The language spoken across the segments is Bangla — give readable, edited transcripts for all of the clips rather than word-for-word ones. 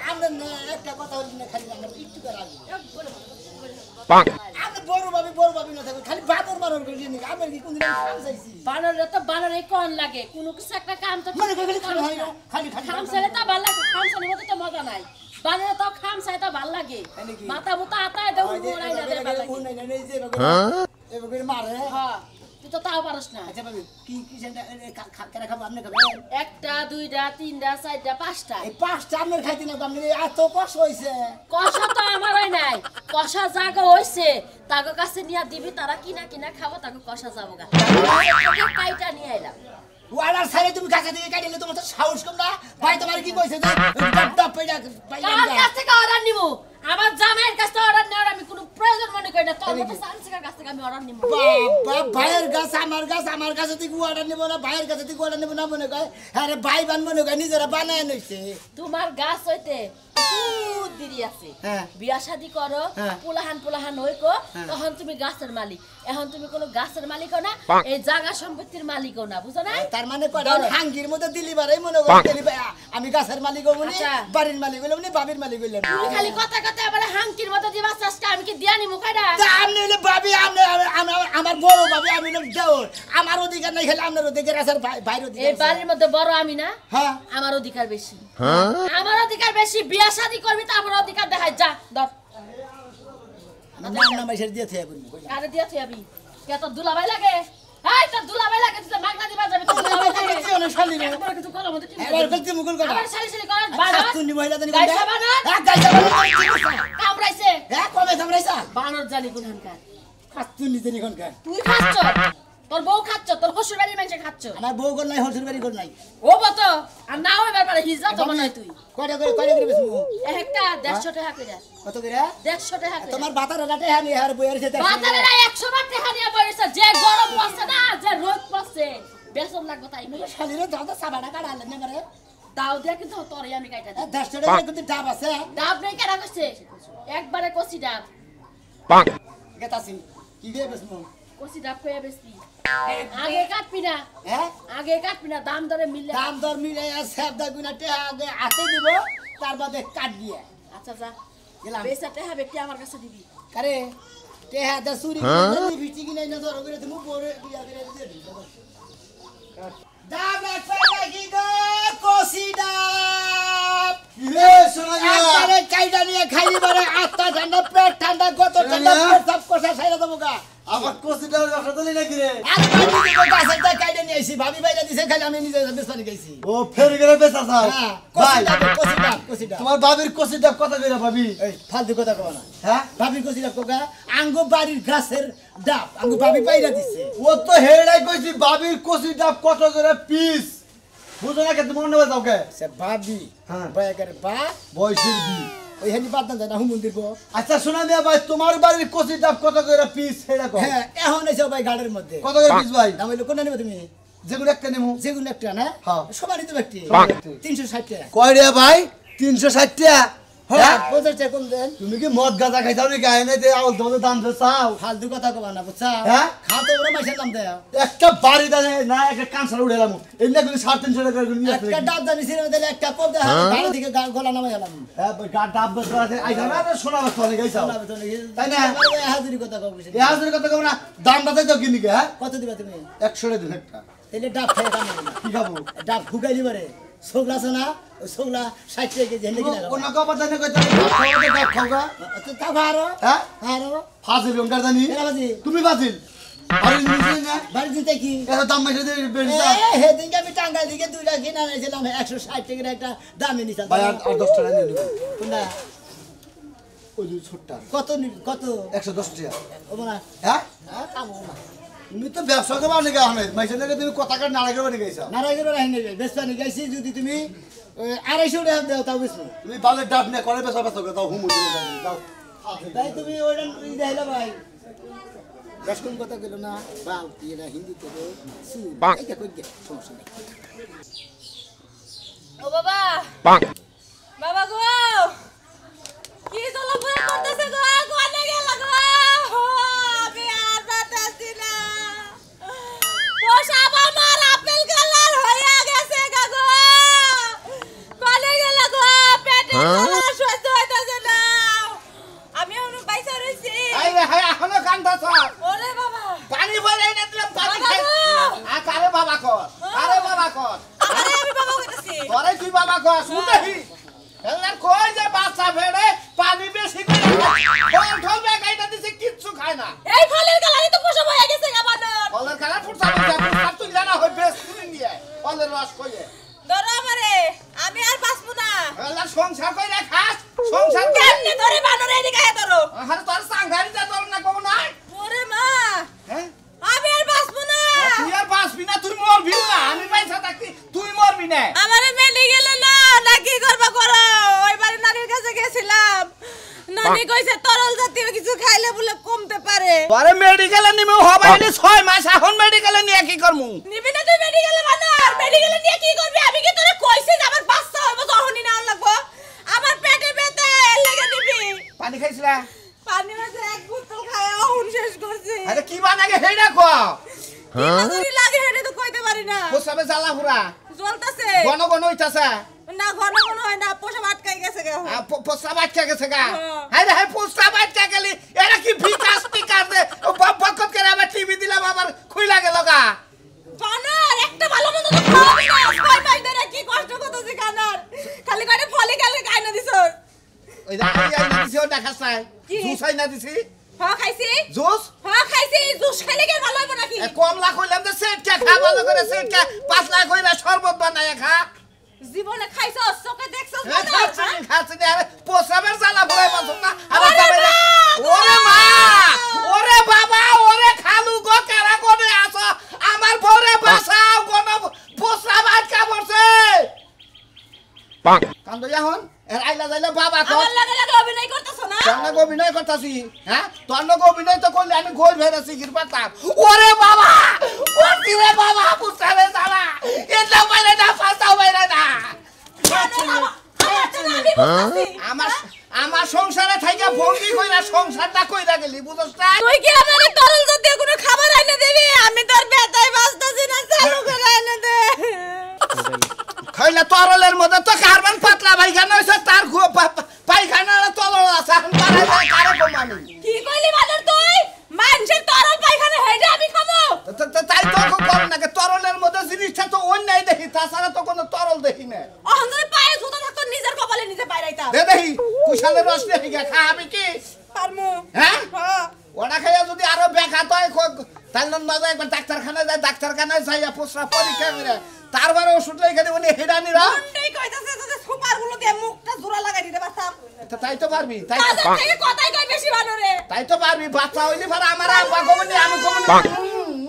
আমরা একটা কথা বলি না খালি আমরা একটু করে আগে আমি বড় ভাবি না থাকবে খালি বানর করে নিয়ে আমরা কি কোনদিন খাম চাইছি বানরে তো বানরে কোন লাগে কোনো কিছু একটা কাম তো মানে খালি খাম চাইলে তো ভালো লাগে খাম চাইলে মতো তো মজা নাই বানরে তো খাম চাই তো ভালো লাগে মাথা মুতা আতায় দাও উড়াই না দে ভালো লাগে নাই নাই যে এভাবে মারে হ্যাঁ তুই তো তাও পারছ না আচ্ছা ভাবি কি সেটা কেন খাবো আপনি খাবেন একটা দুইটা তিনটা চারটা পাঁচটা এই পাঁচটা আপনার খাইতে না আপনি এত কষ্ট হইছে কষা তো আমারই নাই কষা জাগা হইছে তাগো কাছে নিয়া দিবি তারা কিনা খাবো তাগো কষা যাবো গা কাইটা নিয়ে আইলাম ওয়ালার সাইরে তুমি কাছে থেকে কাটিলে তোমার তো সাহস কম না ভাই তোমার কি কইছে যে ডাব পাইলা কার কাছ থেকে অর্ডার নিমু আমার জামাইয়ের কাছ থেকে অর্ডার নেওয়ার আমি কোনো প্রয়োজন মনে করি না তোর মতো সানসিকার কাছ থেকে আমি অর্ডার নিমু বাবা ভাইয়ের কাছ আমার কাছে থেকে অর্ডার নেব না ভাইয়ের কাছে থেকে অর্ডার নেব না মনে কয় আরে ভাই বান মনে কয় নিজেরা বানায় নইছে তোমার গাছ হইতে বহুত দেরি আছে বিয়া শাদি করো পোলাহান হইকো তখন তুমি গাছের মালিক এখন তুমি কোনো গাছের মালিকও না এই জায়গা সম্পত্তির মালিকও না বুঝো না তার মানে কয়টা হাঙ্গির মধ্যে দিলি বারেই মনে করি আমি গাছের মালিক হবো না বাড়ির মালিক হইলাম না বাবির মালিক হইলাম তুমি খালি কথা আবার হাঙ্গির মধ্যে দিবা চেষ্টা আমি কি দিয়া নিমু কয়টা আপনি হইলে ভাবি আমার বড় ভাবি আমি হইলাম দেওর আমার অধিকার নাই খেলে আপনার অধিকার আছে বাইরে অধিকার এই বাড়ির মধ্যে বড় আমি না হ্যাঁ আমার অধিকার বেশি আমার অধিকার বেশি বিয়া শাদি করবি তো আমার অধিকার দেখাই যা ধর নাম এসে দিয়ে থে বলবো কারে দিয়া থই আমি কে তো দুলাভাই লাগে এই তো দুলাভাই লাগে তুই মাগনা দিবা যাবে তো দুলাভাই লাগে কি হলো শালি রে একবার কিছু করো মতে এবার গলতি মুকুল কথা আবার শালি কর বানর তুই মহিলা জানি গাইছা বানর গাইছা বানর কামড়াইছে কবে কামড়াইছা বানর জানি কোনখানকার তুই নিজে নিখন কা তুই খাচ্ছ তোর বউ খাচ্ছ তোর শ্বশুর বাড়ির মানুষ খাচ্ছ আমার বউ কর নাই শ্বশুর বাড়ি কর নাই ও বত আর না হইবার পারে হিজা তো মনে হয় তুই কয়টা করে বেশমু একটা 150 টাকা করে কত করে 150 টাকা করে তোমার বাতারে লাটে হানি আর বইয়ের সাথে বাতারে 100 বার টাকা নিয়ে বইছে যে গরম পড়ছে না যে রোদ পড়ছে বেসন লাগবে তাই না শালিরে দাদা সাবাটা কাটালে না করে দাও দিয়া কিন্তু তোরে আমি কাইটা দিই 100 টাকা কিন্তু ডাব আছে ডাব নাই কেন কইছে একবারে কষি ডাব পাক গেতাছি কি দিয়ে বেশমু কষি ডাব কইয়া বেশি আগে কাটবি না হ্যাঁ আগে কাটবি না দাম দরে মিললে দাম দর মিলে সেব দা গুনাতে আগে হাতে দিব তার বাদে কাট দিয়ে আচ্ছা যা গেলাম পয়সা টাকা ব্যক্তি আমার কাছে দিবি কারে টেহা দা সুরি করে ভিটি কি নাই না ধর করে তুমি পরে বিয়া করে দিয়ে দিই ডাব লাগবে নাকি গো কষি ডাব রে শোনা গেল আরে কাইডা নিয়ে খাইলি বারে আত্মা ঠান্ডা পেট ঠান্ডা গত ঠান্ডা পেট সব কষা ছাইরা দেবো গা আবার কোসিটার ব্যবসা চলে নাকি রে আরে ভাবি তো গাছেরটা কাইডা নিয়ে আইছি ভাবি বাইরা দিছে খালি আমি নিজে বেসপানি গাইছি ও ফের গেলে বেচা চাও হ্যাঁ ভাই কষি ডাব তোমার বাবির কোসিটা কত করে ভাবি এই ফালতু কথা কও না হ্যাঁ ভাবি কষি ডাব কোকা আঙ্গো বাড়ির গাছের ডাব আঙ্গো ভাবি বাইরা দিছে ও তো হেড়াই কইছি বাবির কোসিটা কত করে পিস বুঝো না কেন মনে হয় যাওকে সে ভাবি হ্যাঁ বয়া করে বা বয়সের বি ওই হেনি বাদ না জানা হুমন্দির গো আচ্ছা শোনা মিয়া ভাই তোমার বাড়ির কোসিটা কত করে পিস হেড়া কো হ্যাঁ এখন এসে ভাই গাড়ির মধ্যে কত করে পিস ভাই দাম হইলো কোন নেবে তুমি যেগুলো একটা নেমু যেগুলো একটা না হ্যাঁ। সবারই তো ব্যক্তি সবারই একটি। 360 টাকা কয় রে ভাই 360 টাকা হ্যাঁ 50 টাকা কম দেন তুমি কি মদ গাঁজা খাইছাও নি গায়ে নাই আউল তোমাদের দাম চাও ফালতু কথা কবা না বুঝছা হ্যাঁ? খাও তো ওরা মাইছে দাম দেয় একটা বাড়ি দানে না একটা কাঁচা উড়েলাম এমনি করে 350 টাকা করে নিয়ে আসলে একটা ডাব দানি ছিড়ে দিলে একটা কম দেয় গাড়ি থেকে গলা নামাই গেলাম হ্যাঁ ডাব বস আছে আইছা না সোনা বস চলে গেছাও তাই না? হাজুরি কথা কব এই হাজার কত কম না দাম বাতাই তো কিনি কে হ্যাঁ কত দিবা তুমি 100 টাকা দিন একটা তাহলে ডাব খাই কাম না কি খাবো ডাব ফুকাই দিবারে সোগলা আছে না ওই সোগলা 60 টাকা কেজি হেনে কিনা কোন কবা জানে কইতা ডাব খাওগা তো তা ভারো হ্যাঁ ভারো ফাজিল ওনকার জানি কেনা বাজি তুমি ফাজিল বাড়ি নিছিস না বাড়ি দিতে কি এত দাম মাইছে দে বেরিস হে দিনকে আমি টাঙ্গাইল দিকে 2 লাখ কিনা নিয়েছিলাম 160 টাকার একটা দামে নিছিলাম ভাই আর 10 টাকা নিয়ে নিব কোনটা ওই যে ছোটটা কত 110 টাকা ও না হ্যাঁ কামো না তুমি তো ব্যবসা করবা নাকি আহমেদ মাইছে নাকি তুমি কথা কাট নাড়া করবা নাকি গেছা নারায়ণগড় রাহিনে বেসপানি গাইছি যদি তুমি 250 টাকা দাও তাও বেসবো তুমি বালের ডাব নিয়ে করে বেচা বেচা দাও হুমু দিয়ে দাও তাই তুমি ওইটা দেখাইলা ভাই রাসকন কথা গেল না বাল কি না হিন্দি করে এইটা কই গে সমস্যা নেই ও বাবা পাক বাবা গো কি জলপুরা করতেছে গো কোনে গেল গো আমি আর বাতাসি না পোষা আমার আপেল কালার হয়ে গেছে গো কোনে গেল গো পেটে তুই বাবা কয় শুনহি এলা কই যে বাচ্চা ফেড়ে পানি বেশি করে ফল ঠল বেগাইটা দিছে কিচ্ছু খায় না এই ফলের কালারে তো পোষা হয়ে গেছে গা বানর ফলের কালার ফুটছা তুই জানা হই বেশ কিনে নিয়ে ফলের রস কইয়ে ধরো আমারে আমি আর বাঁচবো না এলা সংসার কইরা খাস সংসার কেমনে ধরে বানর এদিকে আয় ধরো আরে তোর সাংঘারি যা তোর না কও না ওরে মা হ্যাঁ আমি আর বাঁচবো না তুই আর বাঁচবি না তুই মরবি না আমি পয়সা থাকি তুই মরবি না আমারে মেডিকেলে না কি করবা করো ওই বাড়ি নানির কাছে গেছিলাম নানি কইছে তরল জাতীয় কিছু খাইলে বলে কমতে পারে আরে মেডিকেলে নিমু হবাইনি 6 মাস এখন মেডিকেলে নিয়ে কি করমু নিবি না তুই মেডিকেলে বানর মেডিকেলে নিয়ে কি করবি আমি কি তোরে কইছি যে আমার বাচ্চা হইব যখনই না লাগবো আমার পেটে ব্যথা এর লাগা নিবি পানি খাইছিলা পানি মাঝে এক বোতল খায় অহন শেষ করছি আরে কি বানাগে হেডা কো কি লাগে হেডে তো কইতে পারি না পোসাবে জ্বালা পুরা জ্বলতাছে ঘন ঘন হইতাছে না ঘন ঘন হয় না পোষা আটকাই গেছে গা পোসা বাচ্চা গেছে গা হ্যাঁ। আরে হে পোসা বাচ্চা গেলি এরা কি বিকাশ টিকার দে বকত করে আবার টিভি দিলাম আবার খুইলা গেল গা বানর একটা ভালো মন্দ তো খাওয়াবি না ছয় মাস ধরে কি কষ্ট করতেছি কানার খালি কয়টা ফলে গেলে খাই না দিছস ওই দা আই না দিছি ও দেখাস নাই কি? জুস আই না দিছি হ্যাঁ খাইছি জুস হ্যাঁ খাইছি জুস খাইলে কি ভালো হবে নাকি কমলা কইলাম তো সেটটা খা ভালো করে সেটটা পাতলা কইরা শরবত বানায়া খা জীবনে খাইছস চোখে দেখছস হ্যাঁ, বানর খাচ্ছি, খাচ্ছি না, আরে পোসাবের জ্বালা পুরাই বাঁচো না। আবার ওরে যাবে না। মা! ওরে মা! ওরে বাবা, ওরে খালু গো, কারা কোনে আছো? আমার বউরে বাঁচাও, কোন পোসাব আটকা পড়ছে। কান্দো এখন? এর আইলা যাইলা বাবা কও। আমার লাগে লাগে অভিনয় করতেছ না তোর নাকি অভিনয় করতাছি, হ্যাঁ? তোর নাকি অভিনয় তো করলে আমি গোল ভেড়েছি গির পাতাম। ওরে বাবা! ওরে রে বাবা, পোসাবের জ্বালা। এটা বাইরে না, ফাঁসাও বাইরে না। আমার আমার সংসারে থাইকা ভঙ্গি কইরা সংসারটা কইরা গেলি বুঝছস না তুই কি আমারে তরল জাতীয় কোনো খাবার এনে দিবি আমি তোর বেতাই বাঁচতাছি না চালু করে এনে দে খাইলা তরলের মধ্যে তো কার্বন পাতলা পায়খানা হইছে তার পায়খানা তরল আছে এখন পারাই যায় কারে কমানি কি কইলি বাদর তুই মানুষের তরল পায়খানা হেডে আমি খাবো তাই তো কর না তরলের মধ্যে জিনিসটা তো অন্যায় দেখি তাছাড়া তো কোনো তরল দেখি না অহংকারে পায়ে জুতা থাকতো নিজের কপালে নিজে পাইরাইতা দে দেখি কুশালের রস দেখি খাবি কি পারমু হ্যাঁ হ্যাঁ ওটা খাইয়া যদি আরো ব্যাঘাত হয় তাহলে না যায় একবার ডাক্তারখানায় যায় ডাক্তারখানায় যাইয়া প্রস্রাব পরীক্ষা করে তারপরে ওষুধ লেখে দিয়ে উনি হেডানিরা কোনটাই কইতাছে যে সুপার গুলো দিয়ে মুখটা জোড়া লাগাই দিতে পারতাম তাই তো পারবি তাই তো বাজার থেকে কথাই কই বেশি বানরে তাই তো পারবি বাচ্চা হইলি পরে আমার আব্বা কমনি আমি কমনি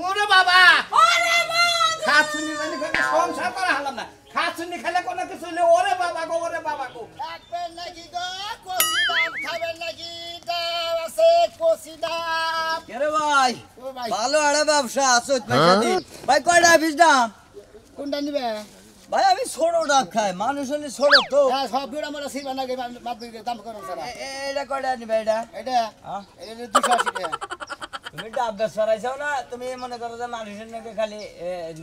ওরে বাবা ওরে মা খাচ্ছুনি জানি করে সংসার করা হলাম না খাচ্ছুনি খেলে কোনো কিছু হইলে ওরে বাবা গো থাকবেন নাকি গো কচি ডাব খাবেন নাকি ডাব আছে কচি ডাব কেরে ভাই ও ভাই ভালো আড়া ব্যবসা আছে পয়সা দি ভাই কয়টা পিস দাম কোনটা নিবে ভাই আমি ছোট ডাব খাই মানুষ হলে ছোট তো হ্যাঁ সব ভিড় আমরা সিবা নাকি মাদুকে দাম করুন স্যার এটা কয়টা নিবে এটা এটা হ্যাঁ? এটা 280 টাকা তুমি ডাব ব্যবসা রাইছাও না তুমি মনে করো যে মানুষের নাকি খালি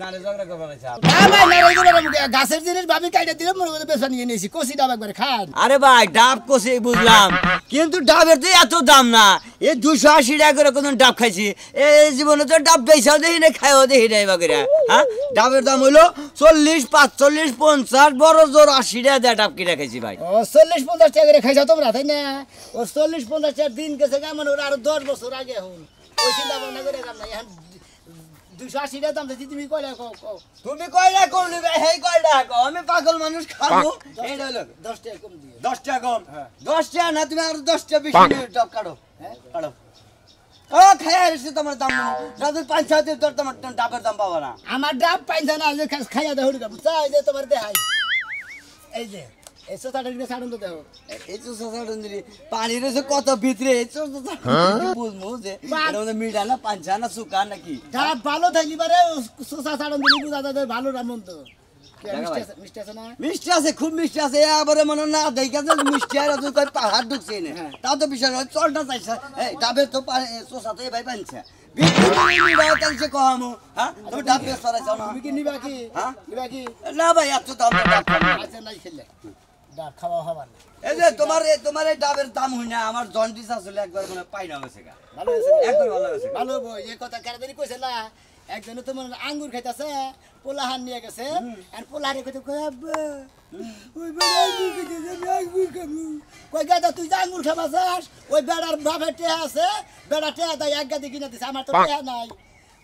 গানে ঝগড়া করবা রাইছাও না ভাই না এগুলো গাছের জিনিস ভাবি কাইটা দিলে মনে করে বেচা নিয়ে নিয়েছি কচি ডাব একবার খান আরে ভাই ডাব কষে বুঝলাম কিন্তু ডাবের তো এত দাম না এই 280 টাকা করে কোন ডাব খাইছি এই জীবনে তো ডাব বেচাও দেখি না খাইও দেখি নাই বাকিরা হ্যাঁ ডাবের দাম হইলো 40 45 50 বড় জোর 80 টাকা দিয়ে ডাব কিনে খাইছি ভাই ও 40-50 টাকা করে খাইছো তোমরা তাই না ও 40-50 টাকা দিন গেছে কেমন ওরা আরো 10 বছর আগে হল ওই চিন্তা ভাবনা করে কাম নাই এখন 280 টাকা দাম দিছি তুমি কইলা কও তুমি কয়টা করলি ভাই হেই কয়টা কও আমি পাগল মানুষ খাবো এইটা হলো 10 টাকা কম দিও 10 টাকা কম 10 টাকা না তুমি আর 10 টাকা বেশি ডাব কাটো হ্যাঁ কাটো ও খায়া এসে তোমার দাম যদি 5-6 তোর তোমার ডাবের দাম পাবা না আমার ডাব পাইছা না যে খাইয়া দেহ ঢুকা বুঝছা এই যে তোমার দেখাই এই যে এই সোসাটা দিকে ছাড়ুন তো দেও এই তো সাসাড়ন্দিরি পানি রয়েছে কত ভিতরে এই তো বুঝমু যে এর মধ্যে মিঠা না পাঞ্চা না সুকা নাকি ডাব ভালো থাকলি পারে সোসা ছাড়ুন দিলি বুঝা যাবে ভালো না মন্দ মিষ্টি আছে না মিষ্টি আছে খুব মিষ্টি আছে এবারে মনে না দেখা যে মিষ্টি আর তুই কই পাহাড় ঢুকছে না তা তো বিষয় নয় চলটা চাইছে এই ডাবে তো সোসা তো ভাই পানছে ভিতরে কহামু হ্যাঁ তুমি ডাব বেশ সরাইছো না তুমি কি নিবা কি হ্যাঁ? নিবা কি না ভাই এত দাম ডাব খাবো না। আচ্ছা নাই খেলে ডাব খাওয়া হবার না এই যে তোমার এই ডাবের দাম হই না আমার জন্ডিস আসলে একবার মানে পাই না গেছে গা ভালো হয়েছে একদম ভালো হয়েছে ভালো বই এই কথা কারদারি কইছে না একজনে তো মনে আঙ্গুর খাইতেছে পোলাহান নিয়ে গেছে আর পোলাহারে কইতে কই আব্বা ওই বেড়া আঙ্গুর খাইতেছে আমি আঙ্গুর খাবো কই গাদা তুই যে আঙ্গুর খাবা চাস ওই বেড়ার বাপের টেহা আছে বেড়া টেহা দেয় এক গাদি কিনে দিছে আমার তো টেহা নাই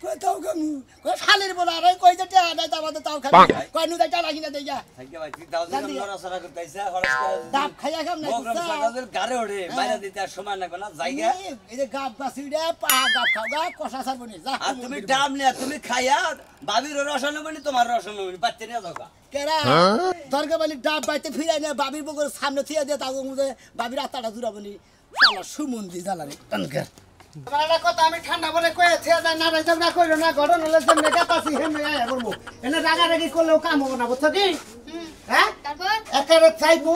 কই তাও খাবো কই শালির বলা রে কই যে টেহা নাই তাও তাও খাবো কই নু দেয় টালা কিনে দেয় যা থাকি ভাই তুই দাও দিন নড়াচড়া করতেইছা খরচ করে ডাব খাইয়া খাম না প্রোগ্রাম সাজাদের গারে ওড়ে বাইরে দিতে আর সময় লাগবে না জায়গা এই যে গাব গাছিড়ে পাহা গাব খাও গা কষা সারবনি যা আর তুমি ডাব নিয়া তুমি খাইয়া বাবির রসন বনি তোমার রসন বনি বাচ্চা নিয়ে যাও কেরা দরগা বালি ডাব বাইতে ফিরাই না বাবির বগর সামনে থিয়া দিয়ে তাগো মুজে বাবির আত্মাটা জুড়াবনি শালা সুমন্দি জ্বালারে তনকে বাড়া কথা আমি ঠান্ডা বলে কয়ে থিয়া যায় না রাইতে না কইরো না গড়ন হলে যে মেগাতাছি হেমে আয়া করবো এনে রাগারাগি করলেও কাম হবে না বুঝছো কি হ্যাঁ তারপর একারে চাইবো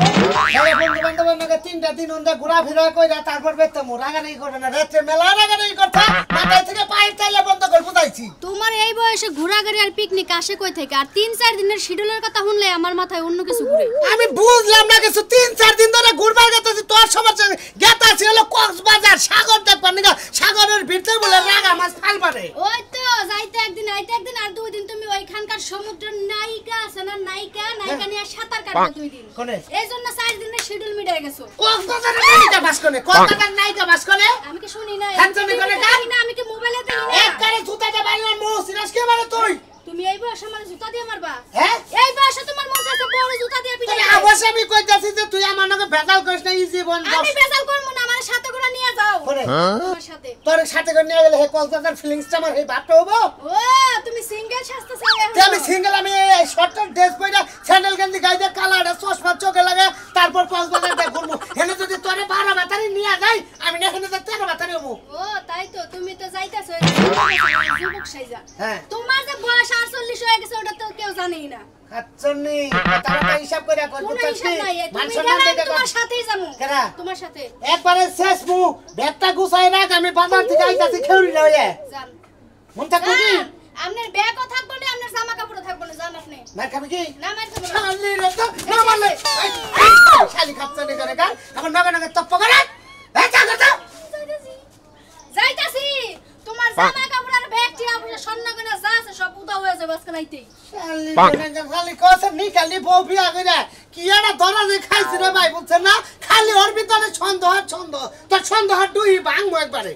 তাহলে বন্ধু বান্ধবের নাকি 3টা দিন ওন্দা ঘোরাফেরা কইরা তারপর বেতমু রাগারাগি করবে না রাতে মেলা রাগারাগি করতা মাথায় থেকে পায়ের চাইলে বন্ধ করে বুঝাইছি তোমার এই বয়সে ঘোরাঘুরি আর পিকনিক আসে কই থেকে আর 3-4 দিনের শিডিউলের কথা শুনলে আমার মাথায় অন্য কিছু ঘুরে আমি বুঝলাম না কিছু 3-4 দিন ধরে ঘুরবার গেতেছি তোর সমস্যা গেতাছি হলো কক্সবাজার সাগর দেখবার নিগা সাগরের ভিতর বলে রাগা মাছ ফালবারে ওই তো যাইতে একদিন আইতে একদিন আর 2 দিন তুমি ওইখানকার সমুদ্রের নায়িকা আছে না নায়িকা নিয়ে সাঁতার কাটবে 2 দিন কোনে এইজন্য 4 দিনের শিডিউল মিটাই গেছো কক্সবাজারের নায়িকা বাস কোনে কলকাতার নায়িকা বাস কোনে আমি কি শুনি না হ্যান্ডসামি করে গান না আমি কি মোবাইলে দেখি না একবারে জুতাটা বাইরে মো সিরাজ কে মারে তুই তুমি এই বয়সে আমার জুতা দিয়ে মারবা হ্যাঁ এই বয়সে তোমার মন চাইছে বড় জুতা দিয়ে পিটাই তুই অবশ্যই আমি কইতাছি যে তুই আমার নাকি ভেজাল করিস না এই জীবন আমি বেজাল করব না আমার সাথে করে নিয়ে যাও কোনে তোমার সাথে তোর সাথে করে নিয়ে গেলে হে কলকাতার ফিলিংসটা আমার হে বাপটা হবো ও তুমি সিঙ্গেল শাস্তা চাই তে আমি সিঙ্গেল আমি শর্ট ড্রেস পরে স্যান্ডেল গেঞ্জি গাইতে কালাটা চশমা চোখে লাগে তারপর কক্সবাজার দেখ ঘুরবো হেনে যদি তোরে 12 বাতারি নিয়ে যাই আমি না হেনে 13 বাতারি হবো ও তাই তো তুমি তো যাইতাছো যুবক সাইজা হ্যাঁ তোমার যে বয়স 48 হয়ে গেছে ওটা তো কেউ জানেই না খাচ্ছনি তারা হিসাব করে কর কোনো হিসাব নাই মান তুমি সম্মান গেলে দেখে তোমার সাথেই যাবো কেরা? তোমার সাথে একবারে শেষ মু ব্যাগটা গুছাই রাখ আমি বাজার থেকে আইতাছি খেউরি না হইয়া যান মন থাকবো কি আপনার ব্যাগও থাকবো না আপনার জামা কাপড়ও থাকবো না জান আপনি মার খাবি কি না মার খাবো না শালি রে তো না মানে শালি খাচ্ছনি করে গান এখন নগে নগে তপ্প করে এই যা যা যাইতাছি তোমার জামা কাপড় আর ব্যাগ টিয়া পয়সা স্বর্ণ গয়না যা আছে সব উদা হয়ে যাবে আজকে নাইতেই শালি খালি কসে নি খালি বউ বিয়া কইরা কি এরা ধরা যে খাইছি রে ভাই বুঝছেন না খালি ওর ভিতরে ছন্দ আর ছন্দ তোর ছন্দ আর দুই ভাঙবো একবারে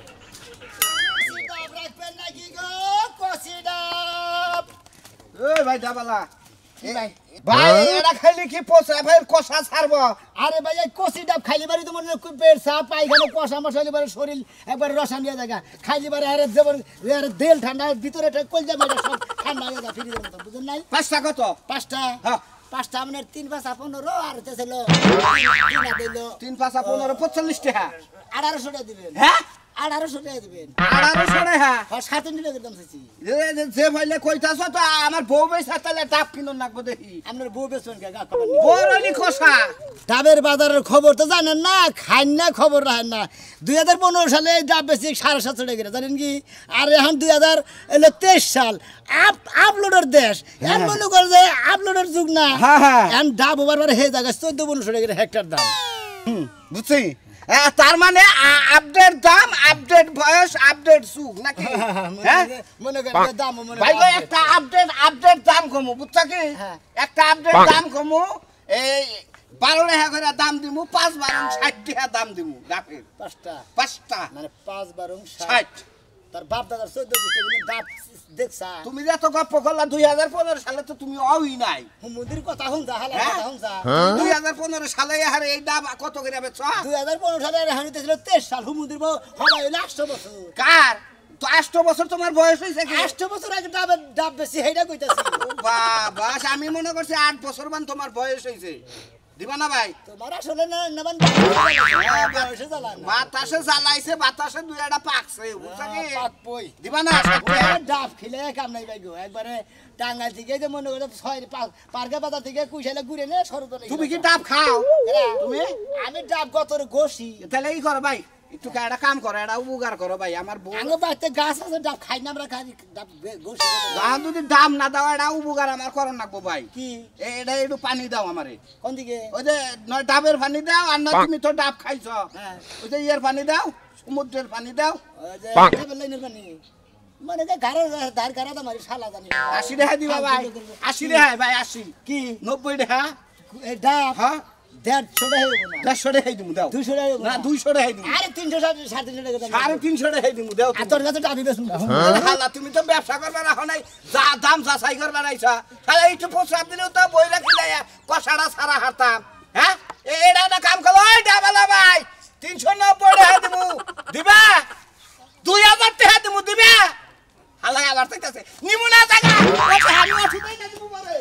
ডাব রাখবেন নাকি গো কষি ডাব এই ভাই ডাবালা ভাই এরা খাইলে কি পোষা ভাই কষা ছাড়বো আরে ভাই এই কষি ডাব খাইলি বাড়ি তো মনে খুব পেট সাপ পায়খানা কষা মশালি বারে শরীর একবার রসান দিয়ে জায়গা খাইলি বারে আরে যেমন আরে দেল ঠান্ডা ভিতরে কলজা মেরে সব ঠান্ডা হয়ে যায় ফ্রিজের মতো বুঝেন নাই 5টা কত 5টা হ্যাঁ 5টা আপনার 3 5 15 আর হতে ছিল 3 5 15 45 টাকা 1800 টাকা দিবেন হ্যাঁ 1800 টাকা দিবেন 1800 টাকা আর 7 টাকা দাম চাইছি যে ভাইলে কইতাছ তো আমার বউ বেশ তাহলে ডাব কিনো নাকবো দেখি আপনার বউ বেচবেন কে গা খবর বড়লি খসা ডাবের বাজারের খবর তো জানেন না খাইন না খবর রাখেন না 2015 সালে এই ডাব বেশি 750 টাকা জানেন কি আর এখন 2023 সাল আপলোডের দেশ এখন মনে করে যে আপলোডের যুগ না এখন ডাব ওভার হে জায়গা 14-15 টাকা হেক্টর দাম বুঝছি তার মানে আপডেট দাম আপডেট বয়স আপডেট সুখ নাকি হ্যাঁ মনে করে দাম মনে ভাই ভাই একটা আপডেট দাম কমু বুঝছ কি একটা আপডেট দাম কমু এই 12 টাকা করে দাম দিমু 5 12 60 টাকা দাম দিমু ডাবের 5টা মানে 5 12 60 তার বাপ দাদার 14 টাকা ডাব দেখছা তুমি যে তো গপ্প করলা 2015 সালে তো তুমি অই নাই হুমুদির কথা হুন যা হালা কথা হুন যা 2015 সালে আর এই ডাব কত করে বেচছ 2015 সালে হানিতে ছিল 23 সাল হুমুদির হবাই 100 বছর কার তো 8 বছর তোমার বয়স হইছে কি 8 বছর আগে ডাব বেশি হেইডা কইতাছি বাবা আমি মনে করছি 8 বছর মান তোমার বয়স হইছে দিবা না ভাই তোমার আসলে না নবান বয়সে জ্বালান বাতাসে জ্বালাইছে বাতাসে দুই একটা পাকছে বুঝছ কি পাকবই দিবা না ডাব খেলে কাম নাই ভাই গো একবারে টাঙ্গাইল থেকে যে মনে করে 6 পার্কে বাজার থেকে কুইশালে ঘুরে নে সরু তো তুমি কি ডাব খাও তুমি আমি ডাব গতরে গোসি তাহলে এই করো ভাই একটু একটা কাম করো এটা উপকার করো ভাই আমার বউ আঙ্গ বাড়িতে গাছ আছে ডাব খাই না আমরা খাই ডাব গোসি গান যদি দাম না দাও এটা উপকার আমার করো নাকবো ভাই কি এটা একটু পানি দাও আমারে কোন দিকে ওই যে নয় ডাবের পানি দাও আর নয় তুমি তো ডাব খাইছ হ্যাঁ ওই যে ইয়ের পানি দাও সমুদ্রের পানি দাও ওই যে টেবিল লাইনের পানি মানে যে গাড়া ধার গাড়া তো মারি শালা জানি 80 টাকা দিবা ভাই 80 টাকা ভাই 80 কি 90 টাকা এই ডাব হ্যাঁ 150 টাকা হইব না 150 টাকা দিমু দাও 200 টাকা হইব না 200 টাকা দিমু আরে 300 350 টাকা দাম 350 টাকা দিমু দাও আর তোর কাছে ডাবি বেশ হালা তুমি তো ব্যবসা করবা না নাই যা দাম যাচাই করবা নাইছা শালা একটু প্রস্তাব দিলেও তো বই রাখি না কষাড়া সারা হারতাম হ্যাঁ এটা না কাম করো ওই ডাবালা ভাই 390 টাকা দিমু দিবা 2000 টাকা দিমু দিবা হালা আবার তাইতাছে নিমু না টাকা ওটা আমি ওঠুই না দিমু বাবা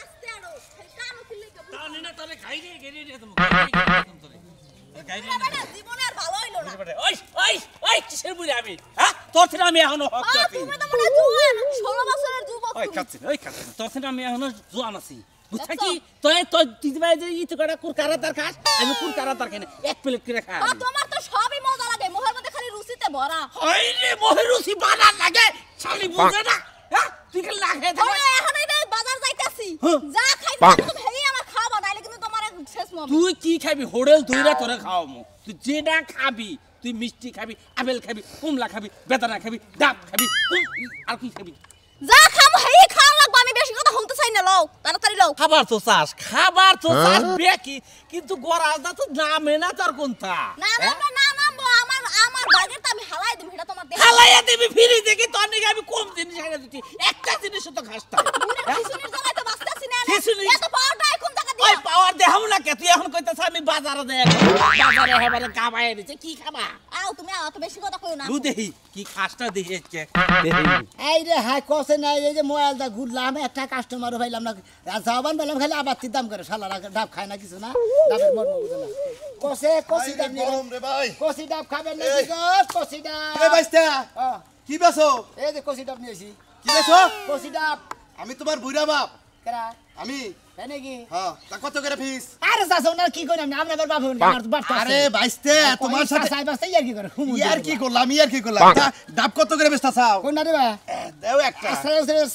আস্তে আরো কানো ফিলে তাহলে না তাহলে খাই দিয়ে গেড়ে দিয়ে তুমি খাই দিয়ে না জীবনে আর ভালো হইলো না ওই ওই ওই কিসের বুড়ি আমি হ্যাঁ তোর থেকে আমি এখনো হক চাপি তুমি তো মনে জুয়ান 16 বছরের যুবক ওই কাছে তোর থেকে আমি এখনো জোয়ান আছি বুঝছা কি তুই ভাই যে ইতো কটা কুরকারা তার খাস আমি কুরকারা তার খাই না এক প্লেট করে খাই তোমার তো সবই মজা লাগে মোহের মধ্যে খালি রুচিতে ভরা ওই রে মহেরুসি বানা লাগে শালি বুঝে না হ্যাঁ তুই কি লাগে ওই এখন এই বাজার যাইতাছি যা খাইবে তুমি হেই আমার খাওয়া নাইলে কিন্তু তোমার শেষ মমি তুই কি খাবি হোটেল দুইরা তোরে খাওয়ামু তুই যেটা খাবি তুই মিষ্টি খাবি আপেল খাবি কমলা খাবি বেদানা খাবি ডাব খাবি আর কি খাবি যা খাবো হেই খাওয়া লাগবে আমি বেশি কথা শুনতে চাই না লও তাড়াতাড়ি লও খাবার তো বেকি কিন্তু গরাজটা তো নামে না তার কোনটা না আমার বাগের তো আমি হালাই দিম এটা তোমার দেখ হালাইয়া দিবি ফিরি দেখি তোর নিকে আমি কম জিনিস খাইয়া দিচ্ছি একটা জিনিস তো খাস না খিচুড়ির জায়গায় তো বাঁচতাছি না খিচুড়ি? এত পাওয়ারটা এখন টাকা ওই দিয়া পাওয়ার দেখাম না কে তুই এখন কইতাছ আমি বাজারে যাই বাজারে হেবারে কামাই দিছে কি খাবা আও তুমি আও তো বেশি কথা কইও না লু দেহি কি খাসটা দেখি আজকে দেহি এই রে হাই কসে নাই এই যে মোবাইলটা ঘুরলাম একটা কাস্টমারও পাইলাম না যাবান পেলাম খালি আবাত্তির দাম করে শালারা ডাব খায় না কিছু না ডাবের মর্ম বুঝে না কষি ডাব নিয়ে গরম রে ভাই কষি ডাব খাবেন না কি গো কষি ডাব রে বাইস্তা হ্যাঁ, কি বেছো এই যে কষি ডাব নিয়েছি কি বেছো কষি ডাব আমি তোমার বুইরা বাপ কেরা আমি তাই নাকি হ্যাঁ তা কত করে ফিস আরে চাচা ওনার কি করি আমি আপনার বাপ হবেন আমার বাপ তো আছে। আরে বাইস্তে তোমার সাথে চাচা বাস্তা ইয়ার কি করে ইয়ার কি করলাম তা ডাব কত করে বেচতা চাও কোন না দেবা দেও একটা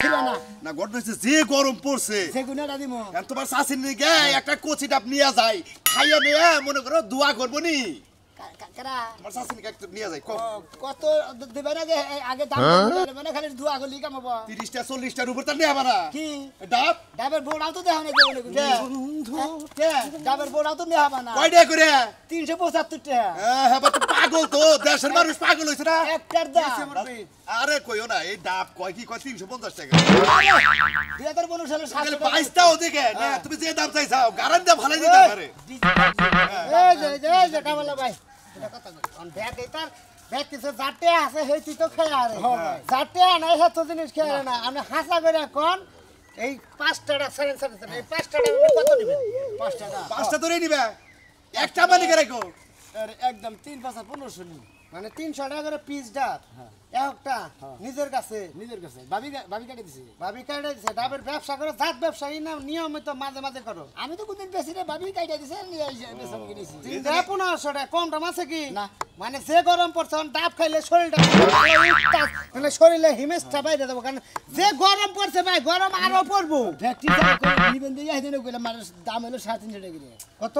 ছিল না না ঘটনা হচ্ছে যে গরম পড়ছে সে গুণাটা দিমু এখন তোমার শাশুড়ি নিয়ে একটা কচি ডাব নিয়ে যায় খাইয়া নিয়ে মনে করো দোয়া করবো নি কেরা তোমার শাশুড়ি একটু নিয়ে যায় কত দেবে না যে আগে দাম মানে খালি দুয়া গলি কামাবো 30টা 40টার উপর তার নেওয়া না কি ডাব ডাবের বোড়াও তো দেখানো যাবে না কে ডাবের বোড়াও তো নেওয়া না কয়টা করে 375 টাকা হ্যাঁ তো পাগল তো দেশের মানুষ পাগল হয়েছে না একটার দাম আরে কইও না এই ডাব কয় কি কয় 350 টাকা 2015 সালে 700 22টা ওদিকে না তুমি যে দাম চাইছাও গ্যারান্টি ভালো দিতে পারে এই যে কামালা ভাই এটা কথা কই অন ব্যাগ এটার ব্যাগ কিছু জাতে আছে হেতি তো খেয়া রে জাতে নাই হেতো জিনিস খেয়া না আমি হাসা করে কোন এই 5 টাকা সাড়ে এই 5 টাকা কত নেবেন 5 টাকা 5টা ধরে নিবে একটা মানে করে রাখো একদম 3 5 1500 নি মানে 300 টাকা করে পিস ডাব একটা নিজের কাছে ভাবি কাটে দিছে ডাবের ব্যবসা করে জাত ব্যবসায়ী না নিয়মিত মাঝে মাঝে করো আমি তো কোনদিন বেশি রে ভাবি কাটে দিছে নিয়ে আইছে বেসম কিনেছি 1500 টাকা কম দাম আছে কি না মানে যে গরম পড়ছে ডাব খাইলে শরীরটা মানে শরীরে হিমেশটা বাইরে দেবো কারণ যে গরম পড়ছে ভাই গরম আরো পড়বো ফ্যাক্টরি নিবেন দিয়ে আইতে কইলা মানুষ দাম হলো 350 টাকা করে কত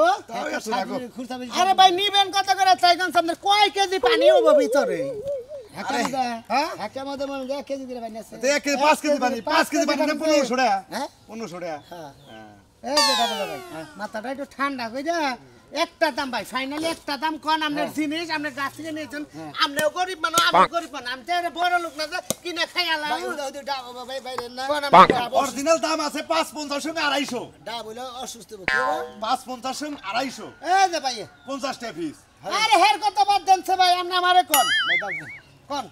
আরে ভাই নিবেন কত করে চাইগান সামনে কয় কেজি পানি হবে ভিতরে মাথাটা একটু ঠান্ডা হয়ে যা একটা দাম ভাই ফাইনালি একটা দাম কোন আপনার জিনিস আপনি গাছ থেকে নিয়েছেন আপনিও গরিব মানুষ আমি গরিব মানুষ আমি তো বড় লোক না যে কিনে খাইয়ালাম অরিজিনাল দাম আছে 550 সঙ্গে 250 ডাব হইলো অসুস্থ 550 সঙ্গে 250 এই যে ভাই 50 টাকা পিস আরে হের কত বাদ দেনছে ভাই আপনি আমারে কোন কোন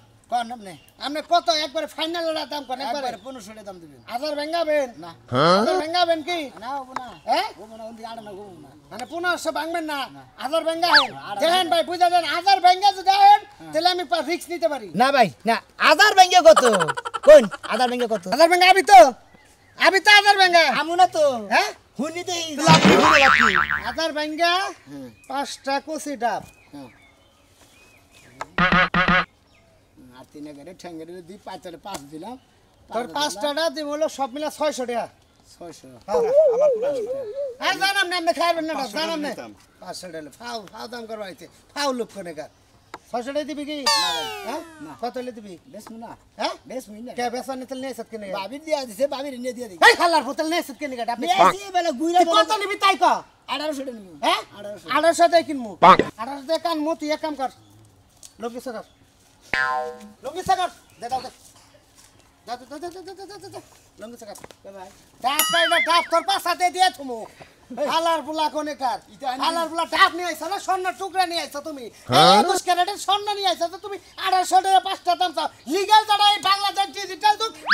আপনি কত একবারে ফাইনাল দাম কোন একবারে 1500 টাকা দাম দিবেন হাজার ভাঙাবেন না হাজার ভাঙাবেন কি না হবো না হ্যাঁ হবো না ওন্দি আড়া না হবো না মানে 1500 ভাঙবেন না হাজার ভাঙাবেন দেখেন ভাই বুঝা দেন হাজার ভাঙা যদি দেন তাহলে আমি রিস্ক নিতে পারি না ভাই না হাজার ভাঙা কত কোন হাজার ভাঙা কত হাজার ভাঙা আমি তো হাজার ভাঙা আমু না তো হ্যাঁ হুনি দেই হাজার ভাঙা 5টা কচি ডাব আর তিন এগারে ঠেঙ্গেরে দি 5 দিলাম তোর 5টাটা দিব হলো সব মিলা 600 টাকা 600 আমার পুরো আর জানাম না আপনি খাইবেন না জানাম না 500 টাকা ফাও দাম করবা হইছে ফাও লোক কোনে গা 600 টাকা দিবি কি না ভাই হ্যাঁ না। কত হলে দিবি বেশমু না হ্যাঁ বেশমু না কে বেসন নিতে নিয়ে এসে কিনে বাবির দিয়া দিছে বাবির নিয়ে দিয়া দিই এই হালার বোতল নিয়ে এসে কিনে গাটা আপনি নিয়েছি বেলা গুইরা তুই কত নিবি তাই ক 1800 টাকা নিবি হ্যাঁ 1800 1800 টাকা কিনমু 1800 টাকা কানমু তুই এক কাম কর লঙ্গি সাগর দে দাও দে দে লঙ্গি সাগর ভাই ডাব পাইবা ডাব তোর পাশাতে দিয়ে তুমি হালার বুলা কোনে কার হালার বুলা ডাব নিয়ে আইছো না স্বর্ণ টুকরা নিয়ে আইছো তুমি 21 ক্যারেটের স্বর্ণ নিয়ে আইছো তো তুমি 1800 টাকা 5টা দাম চাও লিগ্যাল যারা এই বাংলাদেশ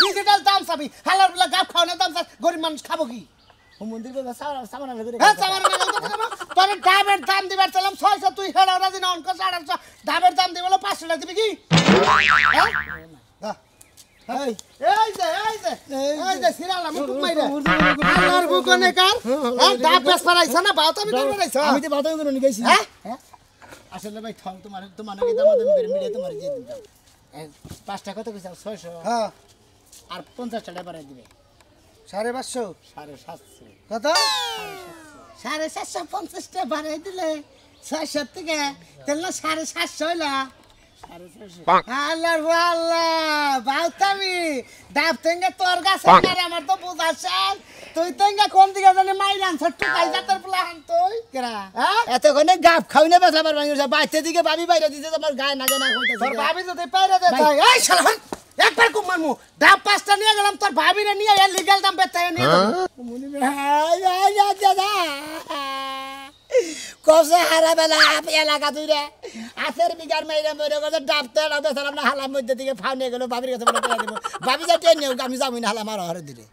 ডিজিটাল দাম চাবি হালার বুলা গাব খাও না দাম চাও গরিব মানুষ খাবো কি মন্দির বাবা সামান করে হ্যাঁ সামার না তোর ডাবের দাম দিবার চালাম 600 তুই হেড়া রাজি না অঙ্ক 850 ডাবের দাম দিবলো 500 টাকা দিবি কি হ্যাঁ এই যে সিরালা মুখ মাইরা আল্লাহর বুকনে কার ডাব বেশ পারাইছ না বাউতামি করে বেরাইছ আমি তো বাদাম করে নিয়ে গেছি হ্যাঁ আসলে ভাই ঠক তোমার নাকি দামাদামি করে মিলিয়ে তোমার দিয়ে দিতাম 5টা কত কইছাও 600 হ্যাঁ আর 50 টাকা বাড়াই দিবে 550 750 কত 750 টাকা বাড়াই দিলে 600 থেকে তাহলে 750 হইলা 650 আল্লাহ বাউতামি ডাব তেঙ্গে তোর গাছে মারে আমার তো বুঝাছ তুই তেঙ্গে কোন দিকে জানি মাইরা আনছ টুকাই জাতের প্লান তুই কেরা হ্যাঁ এতক্ষণে গাপ খাই না বেশ আবার ভাঙিছে বাইতে দিকে ভাবি বাইরে দিতে আমার গায়ে নাগে না কইতাছে তোর ভাবি যদি পাইরা দে তাই এই শালা একবার কুম মারমু ডাব 5টা নিয়ে গেলাম তোর ভাবিরে নিয়ে এর লিগ্যাল দাম বেতে নিয়ে মনে ভাই দাদা কসে হারা বেলা এলাকা তুইরে আছের বিঘার মাইরে মরে গেছে ডাবতে ডাবতে সালাম না হালার মধ্যে দিকে ফাউ নিয়ে গেল ভাবির কাছে বলে পেয়ে দেবো ভাবি যা টেনে আমি যাবো না হালা মারা হরে দিলে